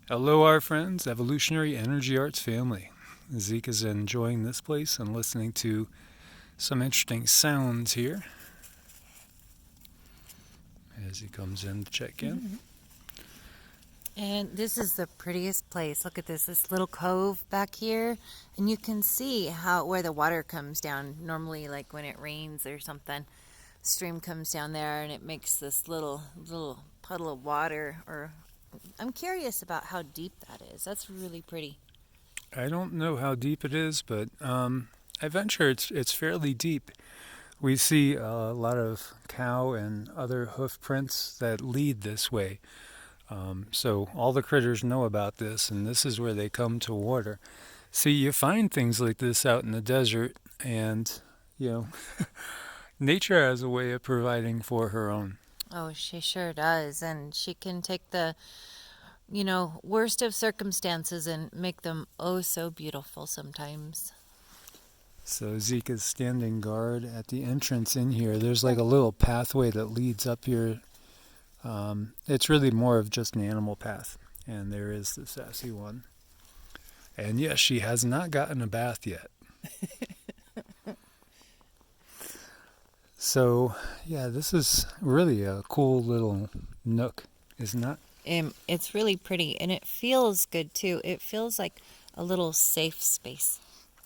Hello, our friends, Evolutionary Energy Arts family. Zeke is enjoying this place and listening to some interesting sounds here as he comes in to check in. And this is the prettiest place. Look at this little cove back here, and you can see where the water comes down. Normally, like when it rains or something, stream comes down there, and it makes this little puddle of water. Or I'm curious about how deep that is. That's really pretty. I don't know how deep it is, but I venture it's fairly deep. We see a lot of cow and other hoof prints that lead this way. So all the critters know about this, and this is where they come to water. See, you find things like this out in the desert, and, you know, nature has a way of providing for her own. Oh, she sure does. And she can take the, worst of circumstances and make them oh so beautiful sometimes. So Zeke is standing guard at the entrance in here. There's like a little pathway that leads up here. It's really more of just an animal path. And there is the sassy one. And yes, she has not gotten a bath yet. So, yeah, this is really a cool little nook, isn't it? It's really pretty, and it feels good too. It feels like a little safe space.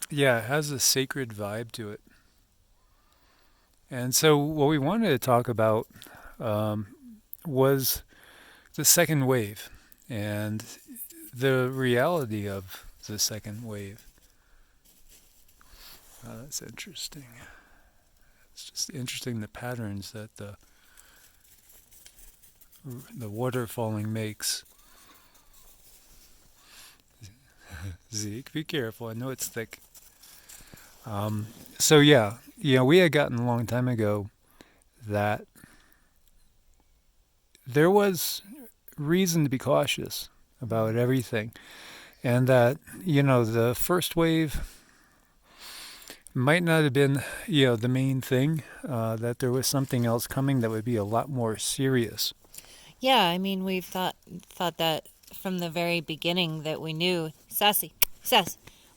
Yeah, it has a sacred vibe to it. And so, what we wanted to talk about was the second wave and the reality of the second wave. That's interesting. It's just interesting the patterns that the water falling makes. Zeke, be careful. I know it's thick. So yeah, we had gotten a long time ago that there was reason to be cautious about everything, and that the first wave might not have been the main thing. That there was something else coming that would be a lot more serious. Yeah, I mean, we've thought that from the very beginning, that we knew, Sass,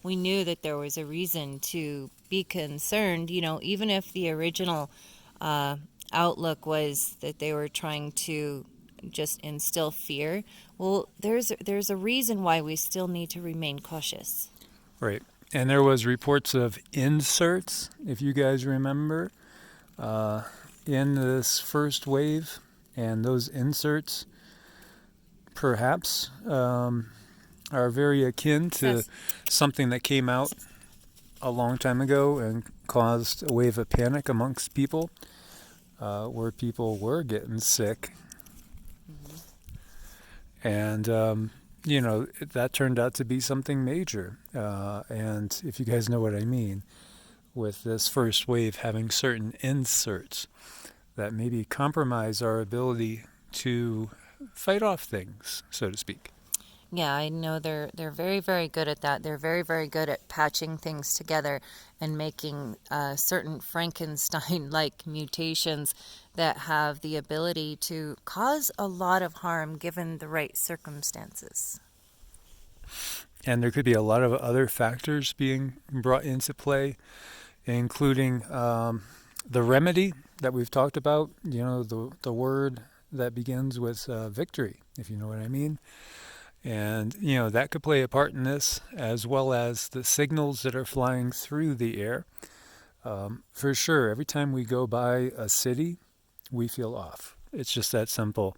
we knew that there was a reason to be concerned, even if the original outlook was that they were trying to just instill fear. Well, there's a reason why we still need to remain cautious. Right. And there was reports of inserts, if you guys remember, in this first wave. And those inserts perhaps are very akin to something that came out a long time ago and caused a wave of panic amongst people, where people were getting sick. Mm-hmm. And, that turned out to be something major. And if you guys know what I mean, with this first wave having certain inserts that maybe compromise our ability to fight off things, so to speak. Yeah, I know they're very, very good at that. They're very, very good at patching things together and making certain Frankenstein-like mutations that have the ability to cause a lot of harm given the right circumstances. And there could be a lot of other factors being brought into play, including the remedy that we've talked about, the word that begins with victory, if you know what I mean. And, that could play a part in this, as well as the signals that are flying through the air. For sure, every time we go by a city, we feel off. It's just that simple.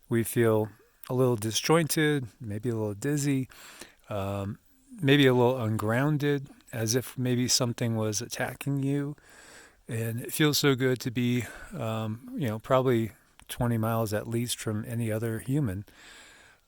We feel a little disjointed, maybe a little dizzy, maybe a little ungrounded, as if maybe something was attacking you. And it feels so good to be, probably 20 miles at least from any other human.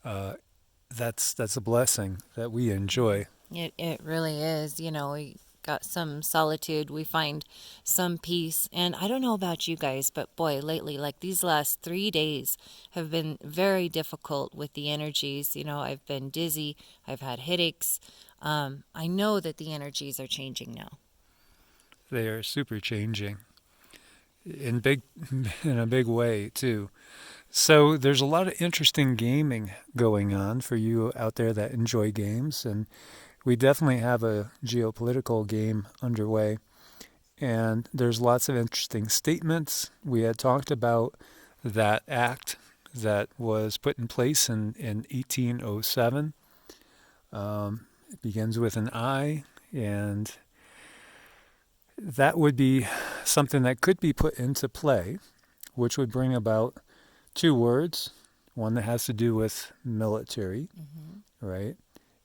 That's a blessing that we enjoy. It really is. We got some solitude. We find some peace. And I don't know about you guys, but boy, lately, like these last 3 days have been very difficult with the energies. I've been dizzy. I've had headaches. I know that the energies are changing now. They are super changing in a big way too. So there's a lot of interesting gaming going on for you out there that enjoy games, and we definitely have a geopolitical game underway, and there's lots of interesting statements. We had talked about that act that was put in place in 1807. It begins with an I, and that would be something that could be put into play, which would bring about two words, one that has to do with military, right?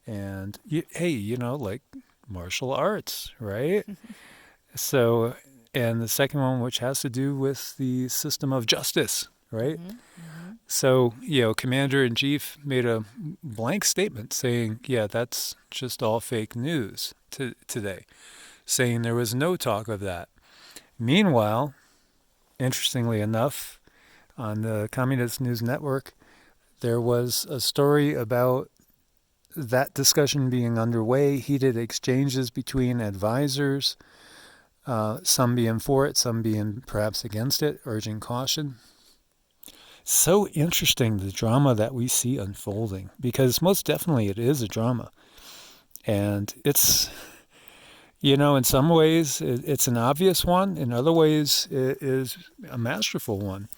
And hey, like martial arts, right? So, and the second one, which has to do with the system of justice, right? So, Commander in Chief made a blank statement saying, yeah, that's just all fake news today, saying there was no talk of that. Meanwhile, interestingly enough, on the Communist News Network, there was a story about that discussion being underway, heated exchanges between advisors, some being for it, some being perhaps against it, urging caution. So interesting, the drama that we see unfolding, because most definitely it is a drama. And it's, in some ways it's an obvious one. In other ways, it is a masterful one,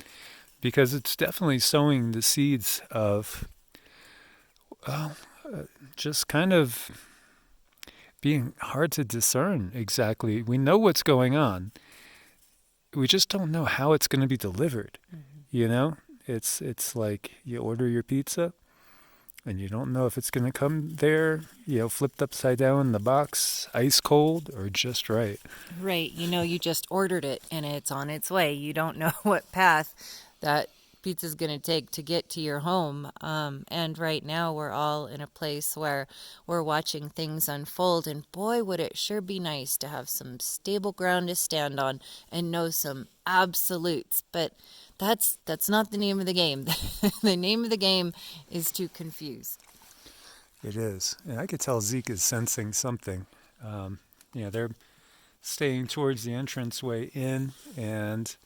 because it's definitely sowing the seeds of, just kind of being hard to discern exactly. We know what's going on. We just don't know how it's going to be delivered. It's like you order your pizza and you don't know if it's going to come there, flipped upside down in the box, ice cold, or just right. Right. You just ordered it and it's on its way. You don't know what path that pizza's going to take to get to your home. And right now we're all in a place where we're watching things unfold. And boy, would it sure be nice to have some stable ground to stand on and know some absolutes. But that's not the name of the game. The name of the game is to confuse. It is. And I could tell Zeke is sensing something. They're staying towards the entranceway in and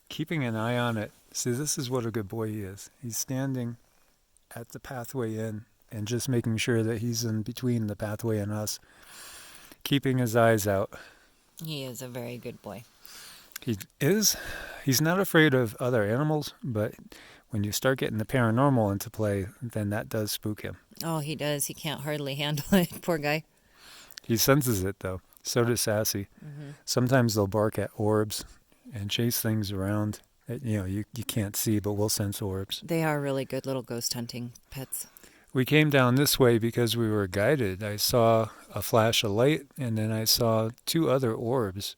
keeping an eye on it. See, this is what a good boy he is. He's standing at the pathway in and just making sure that he's in between the pathway and us, keeping his eyes out. He is a very good boy. He is. He's not afraid of other animals, but when you start getting the paranormal into play, then that does spook him. Oh, he does. He can't hardly handle it. Poor guy. He senses it, though. So does Sassy. Sometimes they'll bark at orbs and chase things around that, you can't see, but we'll sense orbs. They are really good little ghost hunting pets. We came down this way because we were guided. I saw a flash of light, and then I saw two other orbs,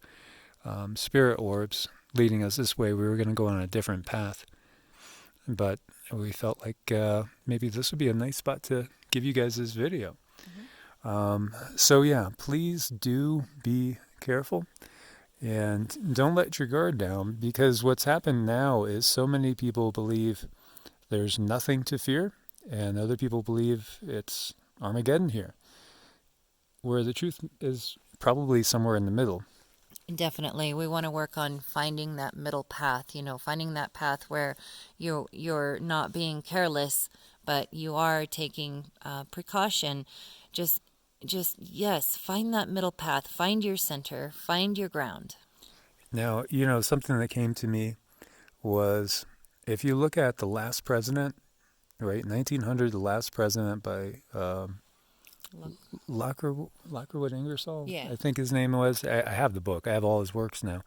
spirit orbs, leading us this way. We were going to go on a different path, but we felt like maybe this would be a nice spot to give you guys this video. So yeah, please do be careful and don't let your guard down, because what's happened now is so many people believe there's nothing to fear, and other people believe it's Armageddon here, where the truth is probably somewhere in the middle. Definitely. We want to work on finding that middle path, finding that path where you're not being careless, but you are taking precaution. Just yes, find that middle path, find your center, find your ground. Now, something that came to me was, if you look at the last president, right, 1900, the last president by Lockwood Ingersoll, Yeah. I think his name was. I have the book. I have all his works now,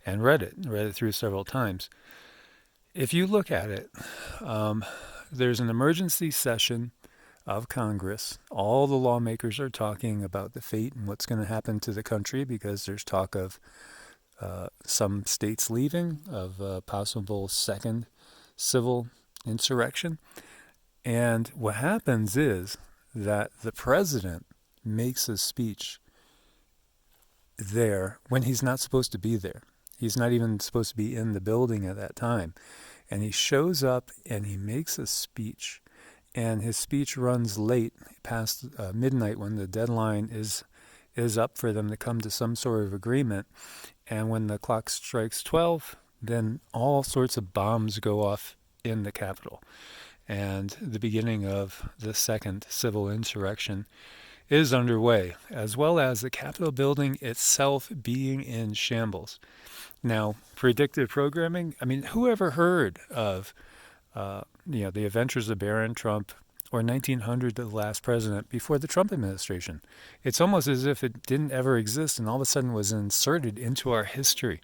and read it through several times. If you look at it, there's an emergency session of Congress. All the lawmakers are talking about the fate and what's going to happen to the country, because there's talk of some states leaving, of a possible second civil insurrection. And what happens is that the president makes a speech there when he's not supposed to be there. He's not even supposed to be in the building at that time. And he shows up and he makes a speech. And his speech runs late, past midnight, when the deadline is up for them to come to some sort of agreement. And when the clock strikes 12, then all sorts of bombs go off in the Capitol. And the beginning of the second civil insurrection is underway, as well as the Capitol building itself being in shambles. Now, predictive programming, I mean, who ever heard of, the adventures of Baron Trump or 1900, the last president, before the Trump administration? It's almost as if it didn't ever exist and all of a sudden was inserted into our history.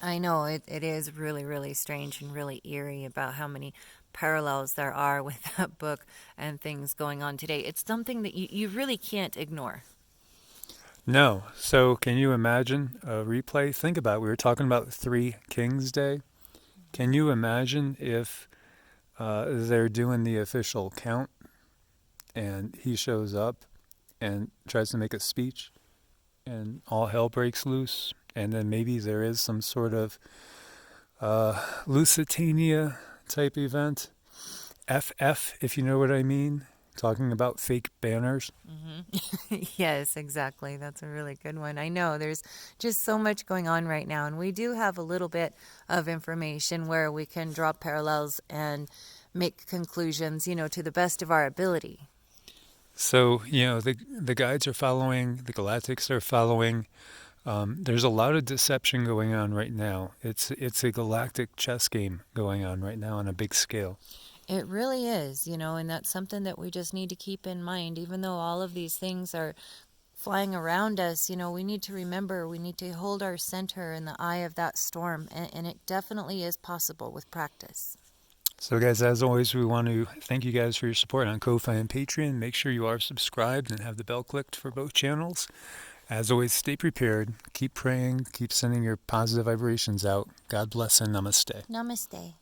I know it is really, really strange and really eerie about how many parallels there are with that book and things going on today. It's something that you really can't ignore. No. So can you imagine a replay? Think about it. We were talking about Three Kings Day. Can you imagine if they're doing the official count and he shows up and tries to make a speech and all hell breaks loose, and then maybe there is some sort of Lusitania type event? FF, if you know what I mean, talking about fake banners. Yes, exactly. That's a really good one. I know there's just so much going on right now, and we do have a little bit of information where we can draw parallels and make conclusions, to the best of our ability. So, the guides are following, the galactics are following. There's a lot of deception going on right now. It's a galactic chess game going on right now on a big scale. It really is, and that's something that we just need to keep in mind. Even though all of these things are flying around us, we need to remember we need to hold our center in the eye of that storm, and it definitely is possible with practice. So guys, as always, we want to thank you guys for your support on Ko-Fi and Patreon. Make sure you are subscribed and have the bell clicked for both channels. As always, stay prepared, keep praying, keep sending your positive vibrations out. God bless and namaste. Namaste.